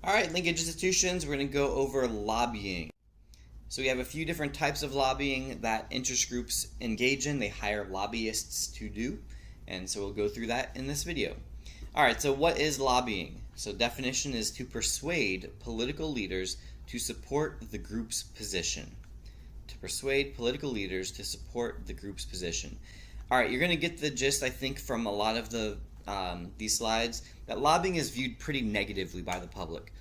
All right, linkage institutions, we're going to go over lobbying. So we have a few different types of lobbying that interest groups engage in. They hire lobbyists to do, and so we'll go through that in this video. All right, so what is lobbying? So definition is to persuade political leaders to support the group's position. To persuade political leaders to support the group's position. All right, you're going to get the gist, I think, from a lot of these slides, that lobbying is viewed pretty negatively by the public.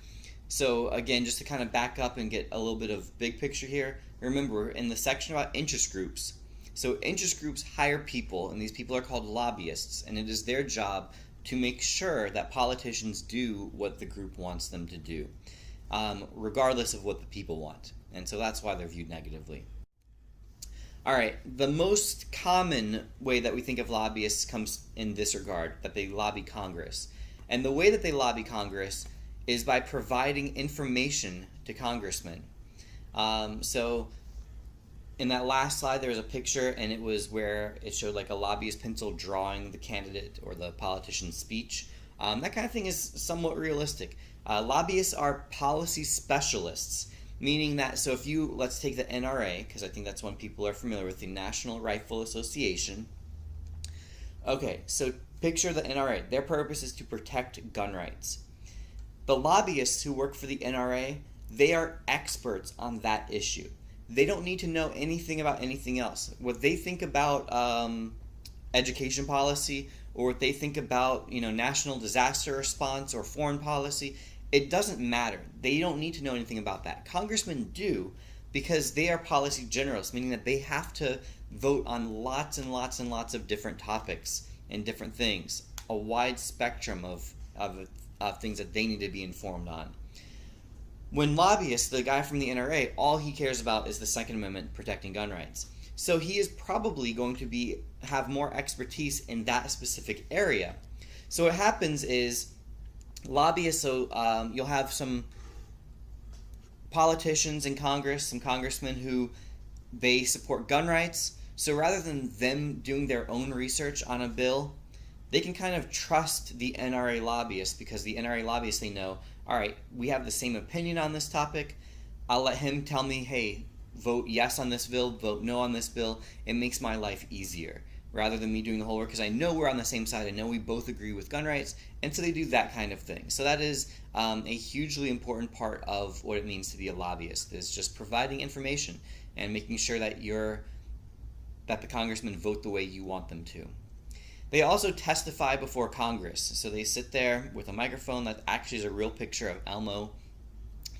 So again, just to kind of back up and get a little bit of big picture here, remember in the section about interest groups, so interest groups hire people, and these people are called lobbyists, and it is their job to make sure that politicians do what the group wants them to do, regardless of what the people want. And so that's why they're viewed negatively. All right, the most common way that we think of lobbyists comes in this regard, that they lobby Congress. And the way that they lobby Congress is by providing information to congressmen. So in that last slide, there was a picture, and it was where it showed like a lobbyist pencil drawing the candidate or the politician's speech. That kind of thing is somewhat realistic. Lobbyists are policy specialists, meaning that, so if you, let's take the NRA, because I think that's one people are familiar with, the National Rifle Association. Okay, so picture the NRA. Their purpose is to protect gun rights. The lobbyists who work for the NRA, they are experts on that issue. They don't need to know anything about anything else. What they think about education policy, or what they think about, national disaster response or foreign policy, it doesn't matter. They don't need to know anything about that. Congressmen do, because they are policy generalists, meaning that they have to vote on lots and lots and lots of different topics and different things, a wide spectrum of things that they need to be informed on. When lobbyists, the guy from the NRA, all he cares about is the Second Amendment protecting gun rights. So he is probably going to have more expertise in that specific area. So what happens is lobbyists, you'll have some politicians in Congress, some congressmen who they support gun rights. So rather than them doing their own research on a bill, they can kind of trust the NRA lobbyists, because the NRA lobbyists, they know, all right, we have the same opinion on this topic. I'll let him tell me, hey, vote yes on this bill, vote no on this bill. It makes my life easier, rather than me doing the whole work, because I know we're on the same side. I know we both agree with gun rights, and so they do that kind of thing. So that is a hugely important part of what it means to be a lobbyist, is just providing information and making sure that the congressmen vote the way you want them to. They also testify before Congress. So they sit there with a microphone that actually is a real picture of Elmo.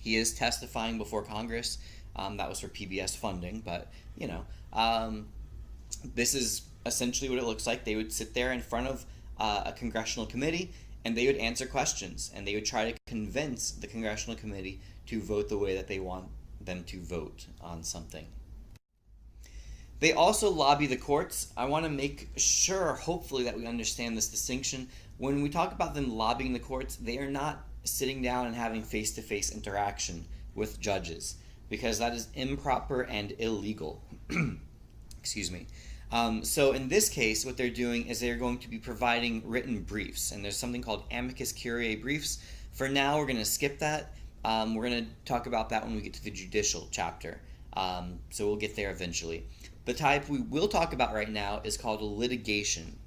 He is testifying before Congress. That was for PBS funding, but this is essentially what it looks like. They would sit there in front of a congressional committee, and they would answer questions, and they would try to convince the congressional committee to vote the way that they want them to vote on something. They also lobby the courts. I want to make sure, hopefully, that we understand this distinction. When we talk about them lobbying the courts, they are not sitting down and having face-to-face interaction with judges, because that is improper and illegal. Excuse me. So in this case, what they're doing is they're going to be providing written briefs, and there's something called amicus curiae briefs. For now, we're going to skip that. We're going to talk about that when we get to the judicial chapter. So we'll get there eventually. The type we will talk about right now is called litigation.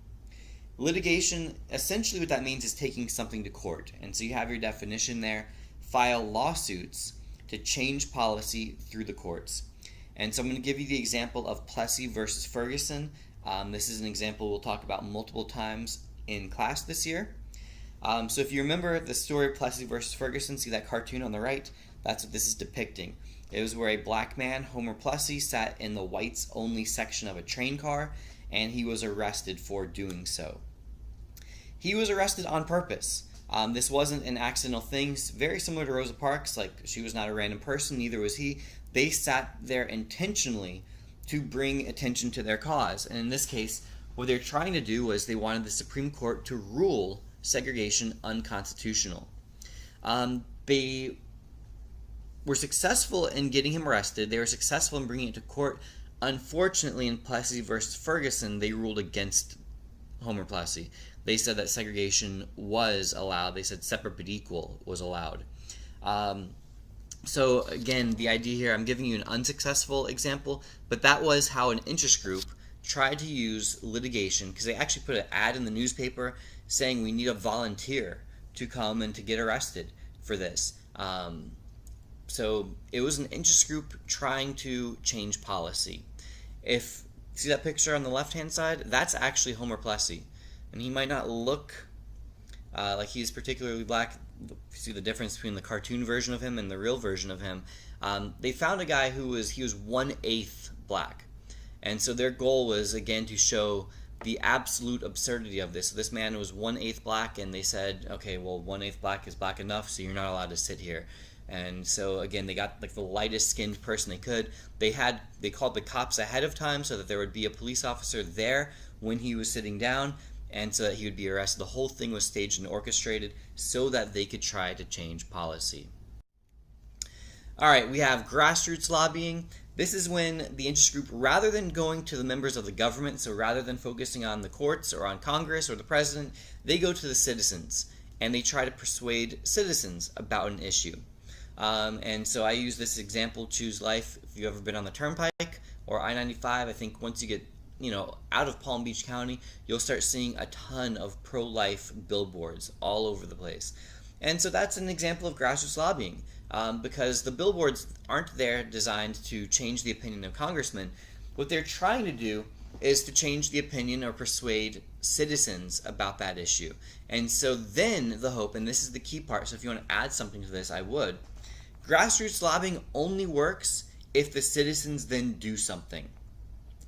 Litigation, essentially what that means is taking something to court. And so you have your definition there: file lawsuits to change policy through the courts. And so I'm going to give you the example of Plessy versus Ferguson. This is an example we'll talk about multiple times in class this year. So if you remember the story of Plessy versus Ferguson, see that cartoon on the right? That's what this is depicting. It was where a black man, Homer Plessy, sat in the whites-only section of a train car, and he was arrested for doing so. He was arrested on purpose. This wasn't an accidental thing. Very similar to Rosa Parks. Like, she was not a random person, neither was he. They sat there intentionally to bring attention to their cause. And in this case, what they're trying to do was they wanted the Supreme Court to rule segregation unconstitutional. They were successful in getting him arrested. They were successful in bringing it to court. Unfortunately, in Plessy versus Ferguson, they ruled against Homer Plessy. They said that segregation was allowed. They said separate but equal was allowed. So again, the idea here, I'm giving you an unsuccessful example, but that was how an interest group tried to use litigation, because they actually put an ad in the newspaper saying we need a volunteer to come and to get arrested for this. So it was an interest group trying to change policy. If see that picture on the left-hand side, that's actually Homer Plessy, and he might not look like he's particularly black. See the difference between the cartoon version of him and the real version of him. They found a guy who was 1/8 black, and so their goal was again to show the absolute absurdity of this. So this man was 1/8 black, and they said, okay, well 1/8 black is black enough, so you're not allowed to sit here. And so again, they got like the lightest skinned person they could. They called the cops ahead of time so that there would be a police officer there when he was sitting down, and so that he would be arrested. The whole thing was staged and orchestrated so that they could try to change policy. All right, we have grassroots lobbying. This is when the interest group, rather than going to the members of the government, so rather than focusing on the courts or on Congress or the president, they go to the citizens and they try to persuade citizens about an issue. And so I use this example, Choose Life. If you've ever been on the Turnpike or I-95, I think once you get out of Palm Beach County, you'll start seeing a ton of pro-life billboards all over the place. And so that's an example of grassroots lobbying, because the billboards aren't there designed to change the opinion of congressmen. What they're trying to do is to change the opinion or persuade citizens about that issue. And so then the hope, and this is the key part, so if you want to add something to this, I would. Grassroots lobbying only works if the citizens then do something.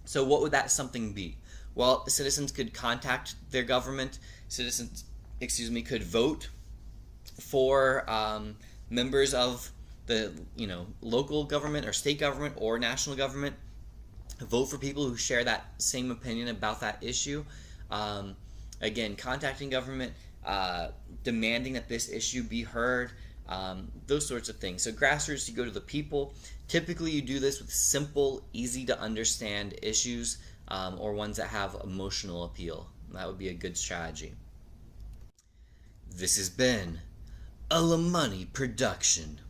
So what would that something be? Well, citizens could contact their government. Citizens, could vote for members of the local government or state government or national government. Vote for people who share that same opinion about that issue. Again, contacting government, demanding that this issue be heard. Those sorts of things. So grassroots, you go to the people. Typically you do this with simple, easy to understand issues, or ones that have emotional appeal. That would be a good strategy. This has been a LaMoney production.